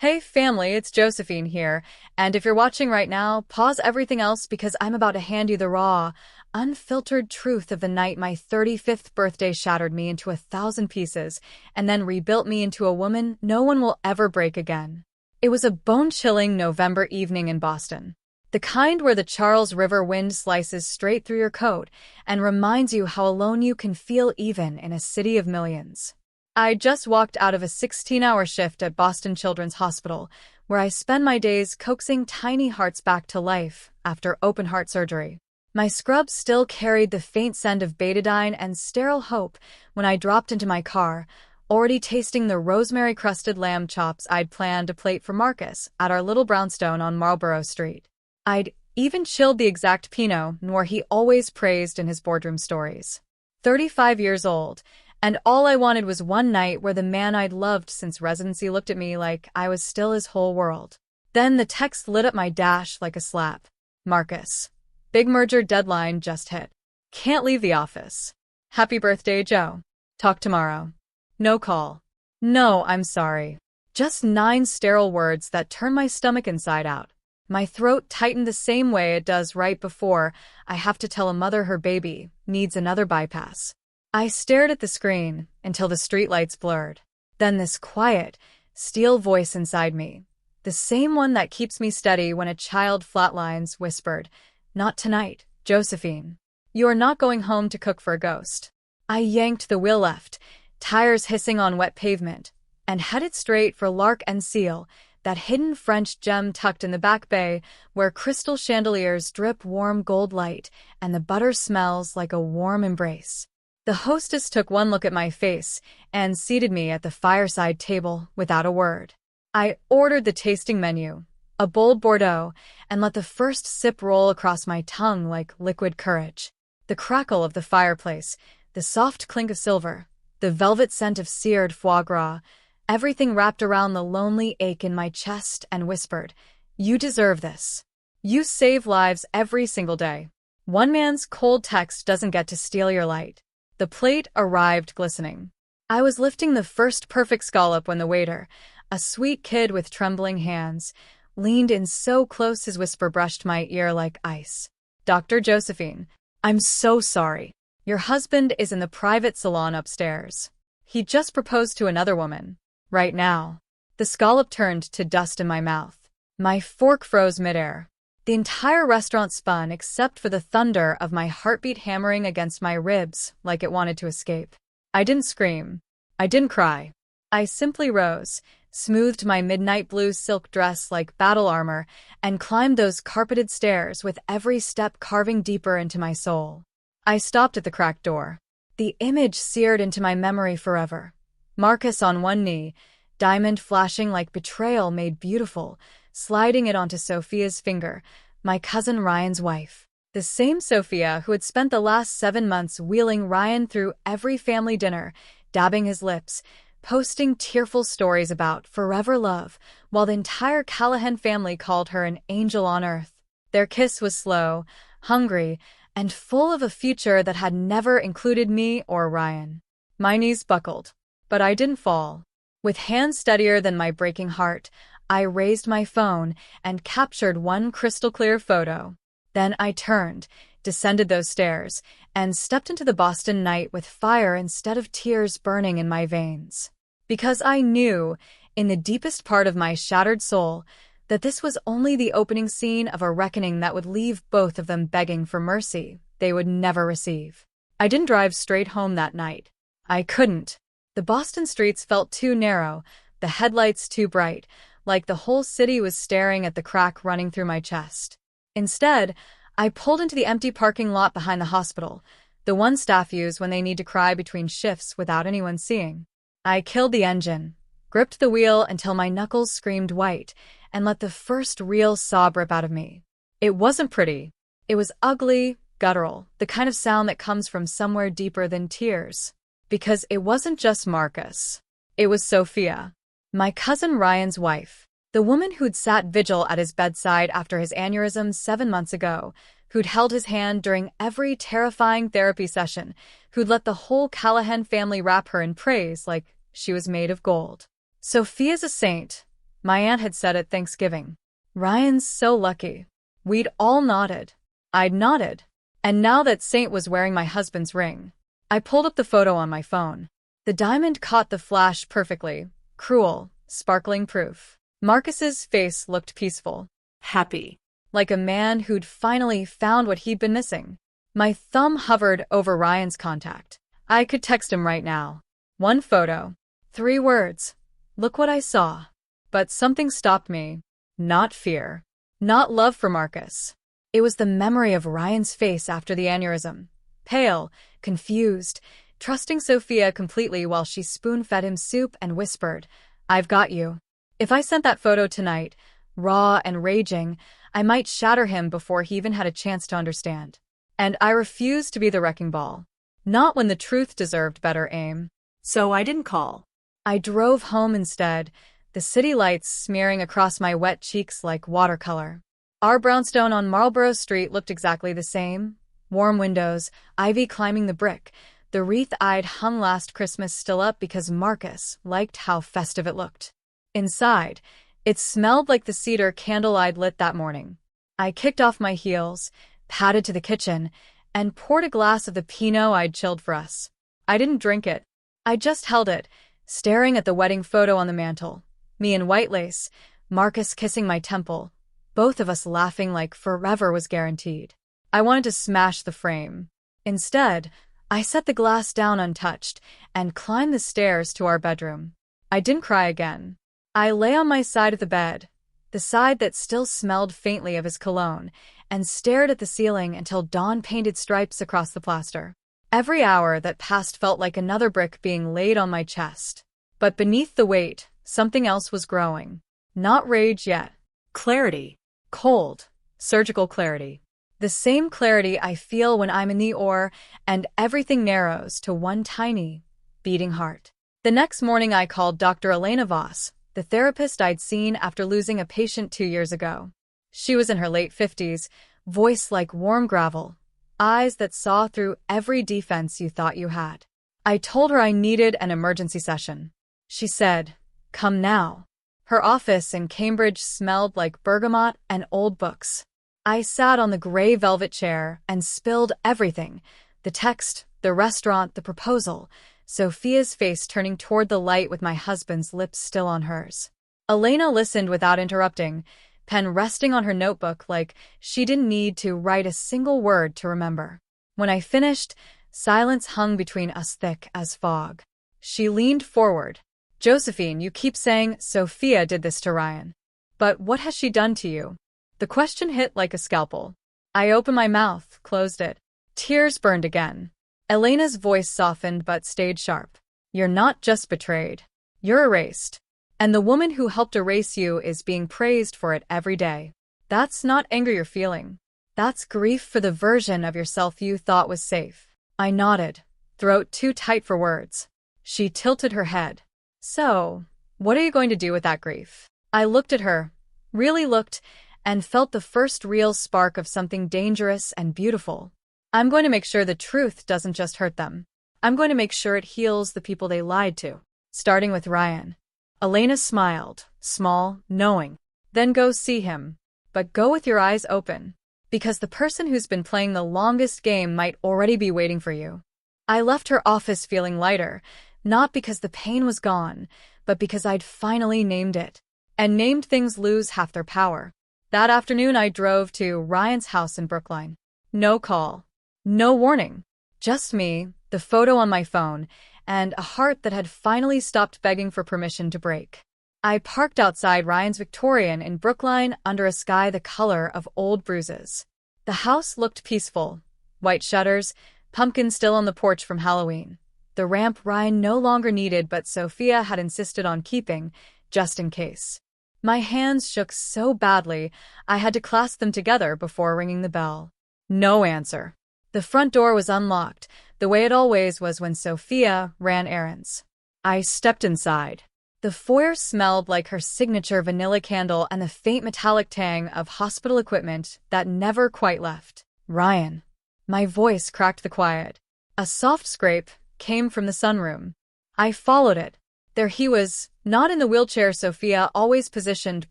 Hey family, it's Josephine here, and if you're watching right now, pause everything else because I'm about to hand you the raw, unfiltered truth of the night my 35th birthday shattered me into 1,000 pieces and then rebuilt me into a woman no one will ever break again. It was a bone-chilling November evening in Boston. The kind where the Charles River wind slices straight through your coat and reminds you how alone you can feel even in a city of millions. I just walked out of a 16-hour shift at Boston Children's Hospital, where I spend my days coaxing tiny hearts back to life after open-heart surgery. My scrubs still carried the faint scent of betadine and sterile hope when I dropped into my car, already tasting the rosemary-crusted lamb chops I'd planned to plate for Marcus at our little brownstone on Marlborough Street. I'd even chilled the exact Pinot Noir he always praised in his boardroom stories. 35 years old, and all I wanted was one night where the man I'd loved since residency looked at me like I was still his whole world. Then the text lit up my dash like a slap. Marcus. Big merger deadline just hit. Can't leave the office. Happy birthday, Joe. Talk tomorrow. No call. No, I'm sorry. Just 9 sterile words that turn my stomach inside out. My throat tightened the same way it does right before I have to tell a mother her baby needs another bypass. I stared at the screen until the streetlights blurred. Then this quiet, steel voice inside me, the same one that keeps me steady when a child flatlines, whispered, "Not tonight, Josephine. You are not going home to cook for a ghost." I yanked the wheel left, tires hissing on wet pavement, and headed straight for Lark and Seal, that hidden French gem tucked in the back bay where crystal chandeliers drip warm gold light and the butter smells like a warm embrace. The hostess took one look at my face and seated me at the fireside table without a word. I ordered the tasting menu, a bold Bordeaux, and let the first sip roll across my tongue like liquid courage. The crackle of the fireplace, the soft clink of silver, the velvet scent of seared foie gras, everything wrapped around the lonely ache in my chest and whispered, "You deserve this. You save lives every single day. One man's cold text doesn't get to steal your light." The plate arrived glistening. I was lifting the first perfect scallop when the waiter, a sweet kid with trembling hands, leaned in so close his whisper brushed my ear like ice. "Dr. Josephine, I'm so sorry. Your husband is in the private salon upstairs. He just proposed to another woman. Right now." The scallop turned to dust in my mouth. My fork froze midair. The entire restaurant spun except for the thunder of my heartbeat hammering against my ribs like it wanted to escape. I didn't scream. I didn't cry. I simply rose, smoothed my midnight blue silk dress like battle armor, and climbed those carpeted stairs with every step carving deeper into my soul. I stopped at the cracked door. The image seared into my memory forever. Marcus on one knee, diamond flashing like betrayal made beautiful, sliding it onto Sophia's finger, my cousin Ryan's wife. The same Sophia who had spent the last 7 months wheeling Ryan through every family dinner, dabbing his lips, posting tearful stories about forever love, while the entire Callahan family called her an angel on earth. Their kiss was slow, hungry, and full of a future that had never included me or Ryan. My knees buckled, but I didn't fall. With hands steadier than my breaking heart, I raised my phone and captured one crystal-clear photo. Then I turned, descended those stairs, and stepped into the Boston night with fire instead of tears burning in my veins. Because I knew, in the deepest part of my shattered soul, that this was only the opening scene of a reckoning that would leave both of them begging for mercy they would never receive. I didn't drive straight home that night. I couldn't. The Boston streets felt too narrow, the headlights too bright, like the whole city was staring at the crack running through my chest. Instead, I pulled into the empty parking lot behind the hospital, the one staff use when they need to cry between shifts without anyone seeing. I killed the engine, gripped the wheel until my knuckles screamed white, and let the first real sob rip out of me. It wasn't pretty. It was ugly, guttural, the kind of sound that comes from somewhere deeper than tears. Because it wasn't just Marcus. It was Sophia. My cousin Ryan's wife, the woman who'd sat vigil at his bedside after his aneurysm 7 months ago, who'd held his hand during every terrifying therapy session, who'd let the whole Callahan family wrap her in praise like she was made of gold. Sophia's a saint, My aunt had said at Thanksgiving. Ryan's so lucky. We'd all nodded. I'd nodded. And now that Saint was wearing my husband's ring. I pulled up the photo on my phone. The diamond caught the flash perfectly. Cruel, sparkling proof. Marcus's face looked peaceful. Happy. Like a man who'd finally found what he'd been missing. My thumb hovered over Ryan's contact. I could text him right now. One photo. 3 words. Look what I saw. But something stopped me. Not fear. Not love for Marcus. It was the memory of Ryan's face after the aneurysm. Pale, confused, trusting Sophia completely while she spoon-fed him soup and whispered, "I've got you." If I sent that photo tonight, raw and raging, I might shatter him before he even had a chance to understand. And I refused to be the wrecking ball. Not when the truth deserved better aim. So I didn't call. I drove home instead, the city lights smearing across my wet cheeks like watercolor. Our brownstone on Marlborough Street looked exactly the same. Warm windows, ivy climbing the brick, the wreath I'd hung last Christmas still up because Marcus liked how festive it looked. Inside, it smelled like the cedar candle I'd lit that morning. I kicked off my heels, padded to the kitchen, and poured a glass of the Pinot I'd chilled for us. I didn't drink it. I just held it, staring at the wedding photo on the mantel. Me in white lace, Marcus kissing my temple, both of us laughing like forever was guaranteed. I wanted to smash the frame. Instead, I set the glass down untouched and climbed the stairs to our bedroom. I didn't cry again. I lay on my side of the bed, the side that still smelled faintly of his cologne, and stared at the ceiling until dawn painted stripes across the plaster. Every hour that passed felt like another brick being laid on my chest. But beneath the weight, something else was growing. Not rage yet. Clarity. Cold. Surgical clarity. The same clarity I feel when I'm in the OR and everything narrows to one tiny, beating heart. The next morning I called Dr. Elena Voss, the therapist I'd seen after losing a patient 2 years ago. She was in her late 50s, voice like warm gravel, eyes that saw through every defense you thought you had. I told her I needed an emergency session. She said, "Come now." Her office in Cambridge smelled like bergamot and old books. I sat on the gray velvet chair and spilled everything, the text, the restaurant, the proposal, Sophia's face turning toward the light with my husband's lips still on hers. Elena listened without interrupting, pen resting on her notebook like she didn't need to write a single word to remember. When I finished, silence hung between us thick as fog. She leaned forward. "Josephine, you keep saying Sophia did this to Ryan. But what has she done to you?" The question hit like a scalpel. I opened my mouth, closed it. Tears burned again. Elena's voice softened but stayed sharp. "You're not just betrayed. You're erased. And the woman who helped erase you is being praised for it every day. That's not anger you're feeling. That's grief for the version of yourself you thought was safe." I nodded, throat too tight for words. She tilted her head. "So, what are you going to do with that grief?" I looked at her, really looked, and felt the first real spark of something dangerous and beautiful. I'm going to make sure the truth doesn't just hurt them. I'm going to make sure it heals the people they lied to, starting with Ryan. Elena smiled, small, knowing. "Then go see him. But go with your eyes open. Because the person who's been playing the longest game might already be waiting for you." I left her office feeling lighter, not because the pain was gone, but because I'd finally named it. And named things lose half their power. That afternoon I drove to Ryan's house in Brookline. No call. No warning. Just me, the photo on my phone, and a heart that had finally stopped begging for permission to break. I parked outside Ryan's Victorian in Brookline under a sky the color of old bruises. The house looked peaceful. White shutters, pumpkins still on the porch from Halloween. The ramp Ryan no longer needed but Sophia had insisted on keeping, just in case. My hands shook so badly I had to clasp them together before ringing the bell. No answer. The front door was unlocked, the way it always was when Sophia ran errands. I stepped inside. The foyer smelled like her signature vanilla candle and the faint metallic tang of hospital equipment that never quite left. "Ryan." My voice cracked the quiet. A soft scrape came from the sunroom. I followed it. There he was, not in the wheelchair Sophia always positioned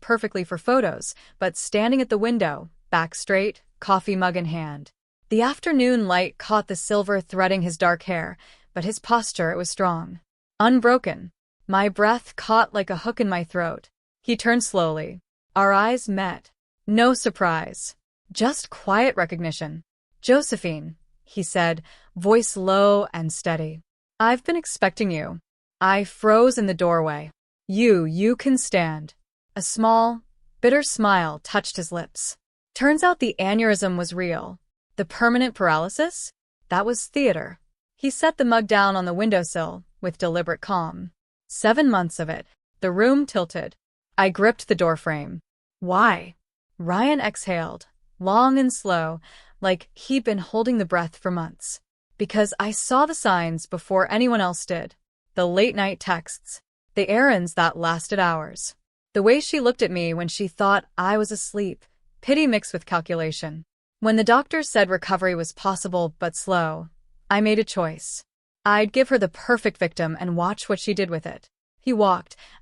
perfectly for photos, but standing at the window, back straight, coffee mug in hand. The afternoon light caught the silver threading his dark hair, but his posture, it was strong. Unbroken. My breath caught like a hook in my throat. He turned slowly. Our eyes met. No surprise. Just quiet recognition. "Josephine," he said, voice low and steady. "I've been expecting you." I froze in the doorway. You can stand." A small, bitter smile touched his lips. Turns out the aneurysm was real. The permanent paralysis? That was theater. He set the mug down on the windowsill with deliberate calm. 7 months of it. The room tilted. I gripped the doorframe. "Why?" Ryan exhaled, long and slow, like he'd been holding the breath for months. "Because I saw the signs before anyone else did. The late-night texts. The errands that lasted hours. The way she looked at me when she thought I was asleep. Pity mixed with calculation. When the doctors said recovery was possible but slow, I made a choice. I'd give her the perfect victim and watch what she did with it." He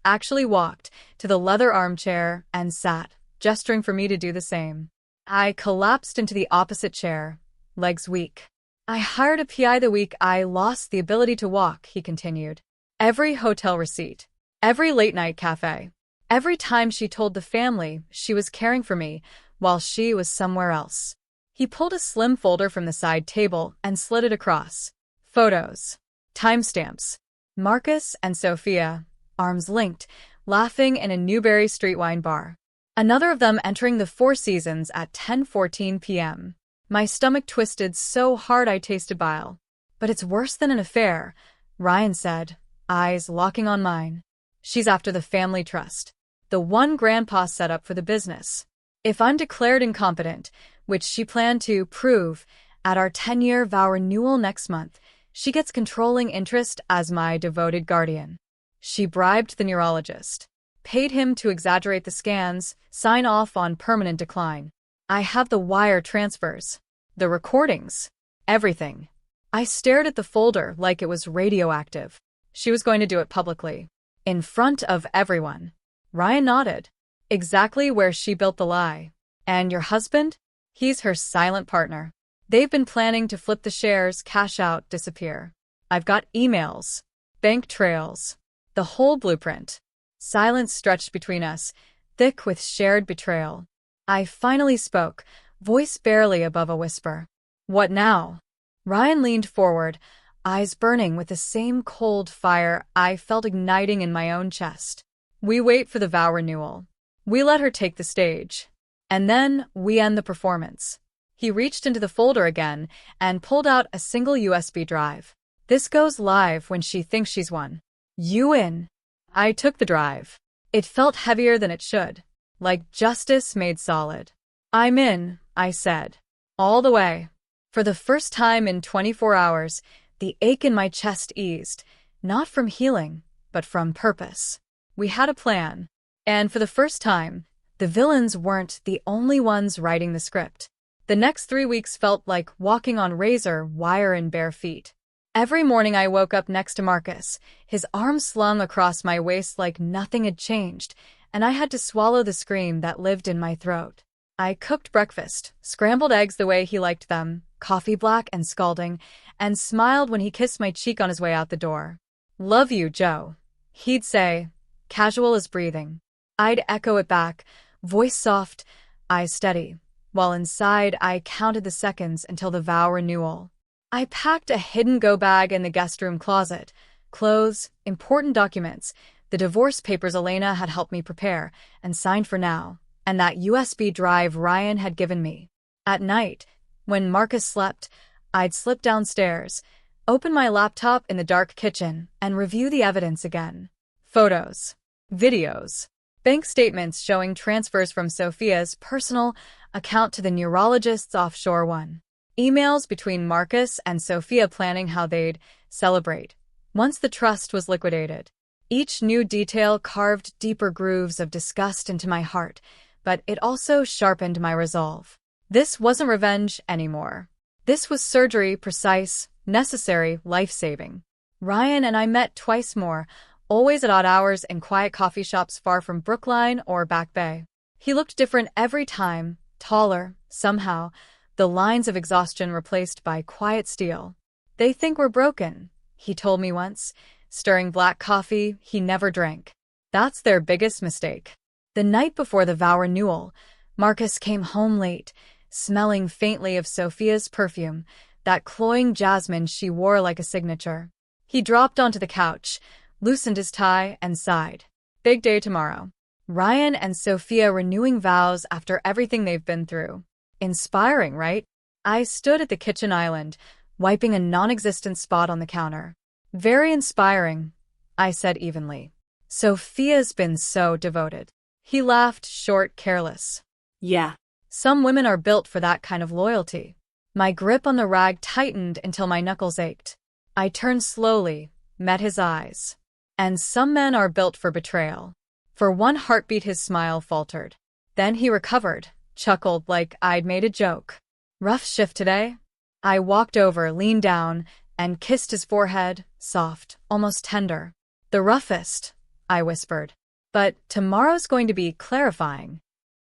actually walked, to the leather armchair and sat, gesturing for me to do the same. I collapsed into the opposite chair, legs weak. "I hired a PI the week I lost the ability to walk," he continued. "Every hotel receipt, every late-night cafe, every time she told the family she was caring for me while she was somewhere else." He pulled a slim folder from the side table and slid it across. Photos. Timestamps. Marcus and Sophia, arms linked, laughing in a Newberry Street wine bar. Another of them entering the Four Seasons at 10:14 p.m. My stomach twisted so hard I tasted bile. "But it's worse than an affair," Ryan said, eyes locking on mine. "She's after the family trust. The one Grandpa set up for the business. If I'm declared incompetent, which she planned to prove at our 10-year vow renewal next month, she gets controlling interest as my devoted guardian." She bribed the neurologist, paid him to exaggerate the scans, sign off on permanent decline. I have the wire transfers, the recordings, everything. I stared at the folder like it was radioactive. She was going to do it publicly, in front of everyone. Ryan nodded. "Exactly where she built the lie. And your husband? He's her silent partner. They've been planning to flip the shares, cash out, disappear. I've got emails, bank trails, the whole blueprint." Silence stretched between us, thick with shared betrayal. I finally spoke, voice barely above a whisper. "What now?" Ryan leaned forward, eyes burning with the same cold fire I felt igniting in my own chest. "We wait for the vow renewal. We let her take the stage. And then we end the performance." He reached into the folder again and pulled out a single USB drive. "This goes live when she thinks she's won. You in?" I took the drive. It felt heavier than it should, like justice made solid. "I'm in," I said. "All the way." For the first time in 24 hours, the ache in my chest eased, not from healing, but from purpose. We had a plan. And for the first time, the villains weren't the only ones writing the script. The next 3 weeks felt like walking on razor wire in bare feet. Every morning I woke up next to Marcus, his arms slung across my waist like nothing had changed, and I had to swallow the scream that lived in my throat. I cooked breakfast, scrambled eggs the way he liked them, coffee black and scalding, and smiled when he kissed my cheek on his way out the door. "Love you, Joe," he'd say, casual as breathing. I'd echo it back, voice soft, eyes steady, while inside I counted the seconds until the vow renewal. I packed a hidden go bag in the guest room closet, clothes, important documents, the divorce papers Elena had helped me prepare and signed for now, and that USB drive Ryan had given me. At night, when Marcus slept, I'd slip downstairs, open my laptop in the dark kitchen, and review the evidence again. Photos, videos, bank statements showing transfers from Sophia's personal account to the neurologist's offshore one. Emails between Marcus and Sophia planning how they'd celebrate once the trust was liquidated. Each new detail carved deeper grooves of disgust into my heart, but it also sharpened my resolve. This wasn't revenge anymore. This was surgery, precise, necessary, life-saving. Ryan and I met twice more, always at odd hours in quiet coffee shops far from Brookline or Back Bay. He looked different every time, taller, somehow, the lines of exhaustion replaced by quiet steel. "They think we're broken," he told me once, stirring black coffee he never drank. "That's their biggest mistake." The night before the vow renewal, Marcus came home late, smelling faintly of Sophia's perfume, that cloying jasmine she wore like a signature. He dropped onto the couch, loosened his tie, and sighed. Big day tomorrow. Ryan and Sophia renewing vows after everything they've been through. Inspiring, right? I stood at the kitchen island, wiping a non-existent spot on the counter. Very inspiring, I said evenly. Sophia's been so devoted. He laughed, short, careless. Yeah. Some women are built for that kind of loyalty. My grip on the rag tightened until my knuckles ached. I turned slowly, met his eyes. And some men are built for betrayal. For one heartbeat his smile faltered. Then he recovered, chuckled like I'd made a joke. Rough shift today? I walked over, leaned down, and kissed his forehead, soft, almost tender. The roughest, I whispered. But tomorrow's going to be clarifying.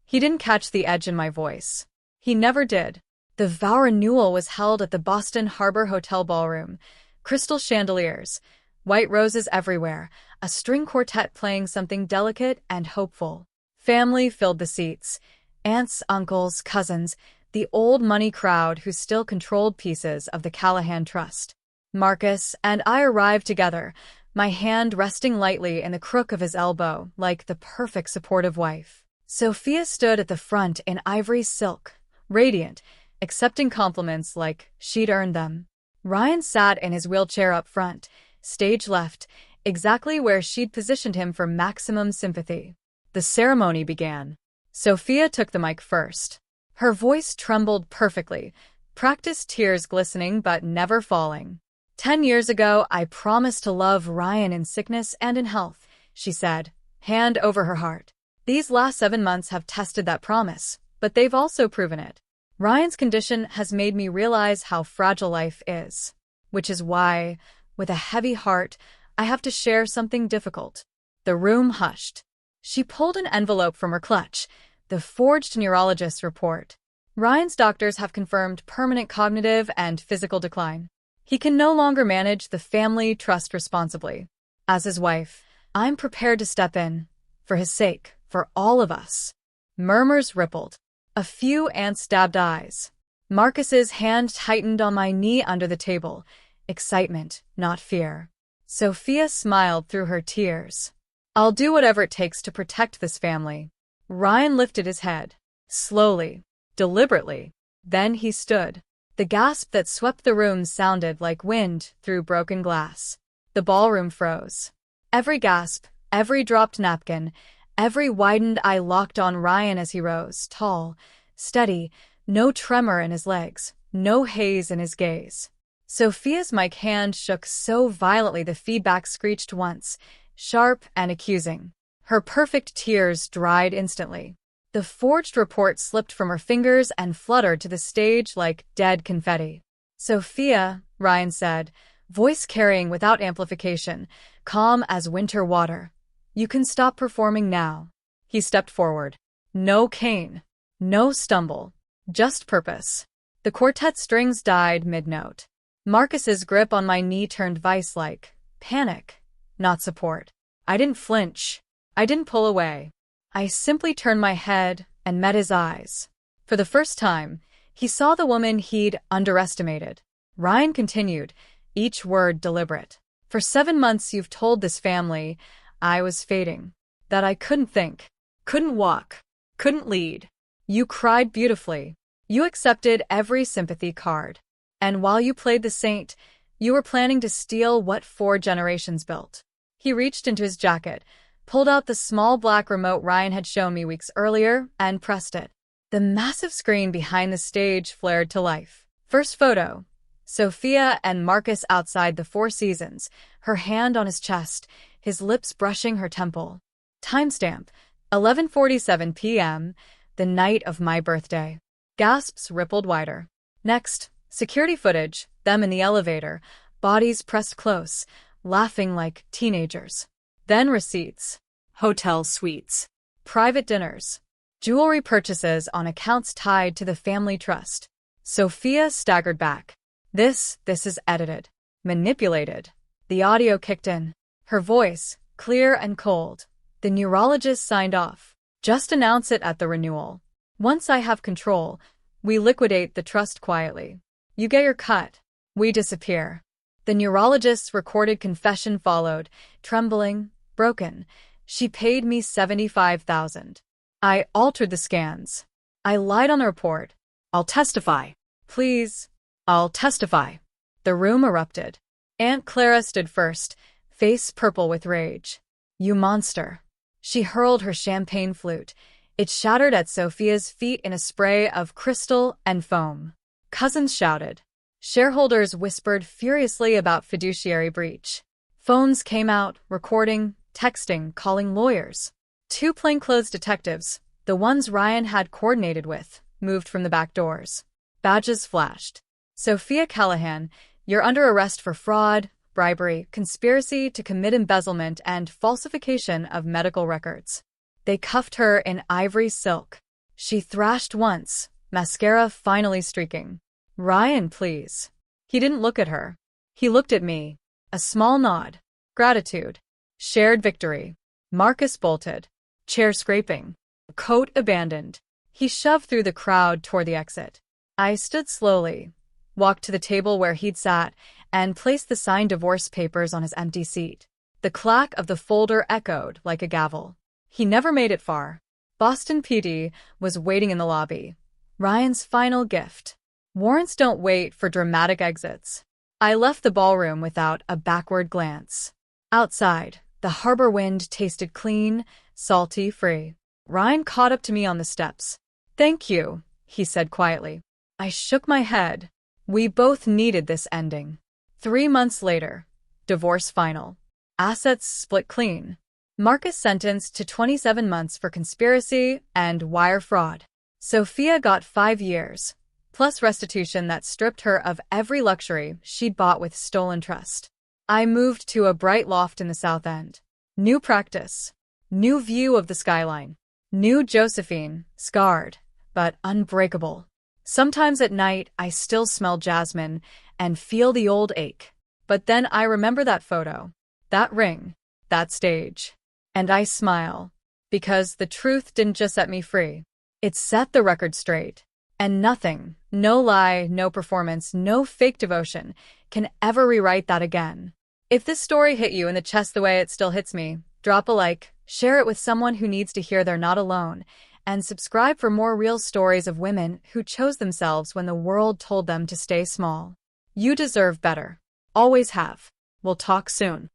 He didn't catch the edge in my voice. He never did. The vow renewal was held at the Boston Harbor Hotel ballroom. Crystal chandeliers, white roses everywhere, a string quartet playing something delicate and hopeful. Family filled the seats. Aunts, uncles, cousins, the old money crowd who still controlled pieces of the Callahan Trust. Marcus and I arrived together, my hand resting lightly in the crook of his elbow, like the perfect supportive wife. Sophia stood at the front in ivory silk, radiant, accepting compliments like she'd earned them. Ryan sat in his wheelchair up front, stage left, exactly where she'd positioned him for maximum sympathy. The ceremony began. Sophia took the mic first. Her voice trembled perfectly, practiced tears glistening but never falling. 10 years ago, I promised to love Ryan in sickness and in health, she said, hand over her heart. These last 7 months have tested that promise, but they've also proven it. Ryan's condition has made me realize how fragile life is, which is why, with a heavy heart, I have to share something difficult. The room hushed. She pulled an envelope from her clutch, the forged neurologist's report. Ryan's doctors have confirmed permanent cognitive and physical decline. He can no longer manage the family trust responsibly. As his wife, I'm prepared to step in, for his sake, for all of us. Murmurs rippled. A few aunts dabbed eyes. Marcus's hand tightened on my knee under the table. Excitement, not fear. Sophia smiled through her tears. I'll do whatever it takes to protect this family. Ryan lifted his head. Slowly, deliberately. Then he stood. The gasp that swept the room sounded like wind through broken glass. The ballroom froze. Every gasp, every dropped napkin, every widened eye locked on Ryan as he rose, tall, steady, no tremor in his legs, no haze in his gaze. Sophia's mic hand shook so violently the feedback screeched once, sharp and accusing. Her perfect tears dried instantly. The forged report slipped from her fingers and fluttered to the stage like dead confetti. Sophia, Ryan said, voice carrying without amplification, calm as winter water. You can stop performing now. He stepped forward. No cane. No stumble. Just purpose. The quartet strings died mid-note. Marcus's grip on my knee turned vice-like. Panic. Not support. I didn't flinch. I didn't pull away. I simply turned my head and met his eyes. For the first time, he saw the woman he'd underestimated. Ryan continued, each word deliberate. For 7 months you've told this family I was fading, that I couldn't think, couldn't walk, couldn't lead. You cried beautifully. You accepted every sympathy card. And while you played the saint, you were planning to steal what 4 generations built. He reached into his jacket, pulled out the small black remote Ryan had shown me weeks earlier, and pressed it. The massive screen behind the stage flared to life. First photo. Sophia and Marcus outside the Four Seasons, her hand on his chest, his lips brushing her temple. Timestamp, 11:47 p.m., the night of my birthday. Gasps rippled wider. Next, security footage, them in the elevator, bodies pressed close, laughing like teenagers. Then receipts, hotel suites, private dinners, jewelry purchases on accounts tied to the family trust. Sophia staggered back. This is edited. Manipulated. The audio kicked in. Her voice, clear and cold. The neurologist signed off. Just announce it at the renewal. Once I have control, we liquidate the trust quietly. You get your cut. We disappear. The neurologist's recorded confession followed, trembling, broken. She paid me $75,000. I altered the scans. I lied on the report. I'll testify. Please. I'll testify. The room erupted. Aunt Clara stood first, face purple with rage. You monster. She hurled her champagne flute. It shattered at Sophia's feet in a spray of crystal and foam. Cousins shouted. Shareholders whispered furiously about fiduciary breach. Phones came out, recording, texting, calling lawyers. 2 plainclothes detectives, the ones Ryan had coordinated with, moved from the back doors. Badges flashed. Sophia Callahan, you're under arrest for fraud, bribery, conspiracy to commit embezzlement, and falsification of medical records. They cuffed her in ivory silk. She thrashed once, mascara finally streaking. Ryan, please. He didn't look at her. He looked at me. A small nod. Gratitude. Shared victory. Marcus bolted. Chair scraping. Coat abandoned. He shoved through the crowd toward the exit. I stood slowly, walked to the table where he'd sat, and placed the signed divorce papers on his empty seat. The clack of the folder echoed like a gavel. He never made it far. Boston PD was waiting in the lobby. Ryan's final gift. Warrants don't wait for dramatic exits. I left the ballroom without a backward glance. Outside, the harbor wind tasted clean, salty, free. Ryan caught up to me on the steps. Thank you, he said quietly. I shook my head. We both needed this ending. 3 months later, divorce final. Assets split clean. Marcus sentenced to 27 months for conspiracy and wire fraud. Sophia got 5 years, plus restitution that stripped her of every luxury she'd bought with stolen trust. I moved to a bright loft in the South End. New practice. New view of the skyline. New Josephine, scarred, but unbreakable. Sometimes at night, I still smell jasmine and feel the old ache. But then I remember that photo, that ring, that stage. And I smile, because the truth didn't just set me free. It set the record straight. And nothing, no lie, no performance, no fake devotion, can ever rewrite that again. If this story hit you in the chest the way it still hits me, drop a like, share it with someone who needs to hear they're not alone, and subscribe for more real stories of women who chose themselves when the world told them to stay small. You deserve better. Always have. We'll talk soon.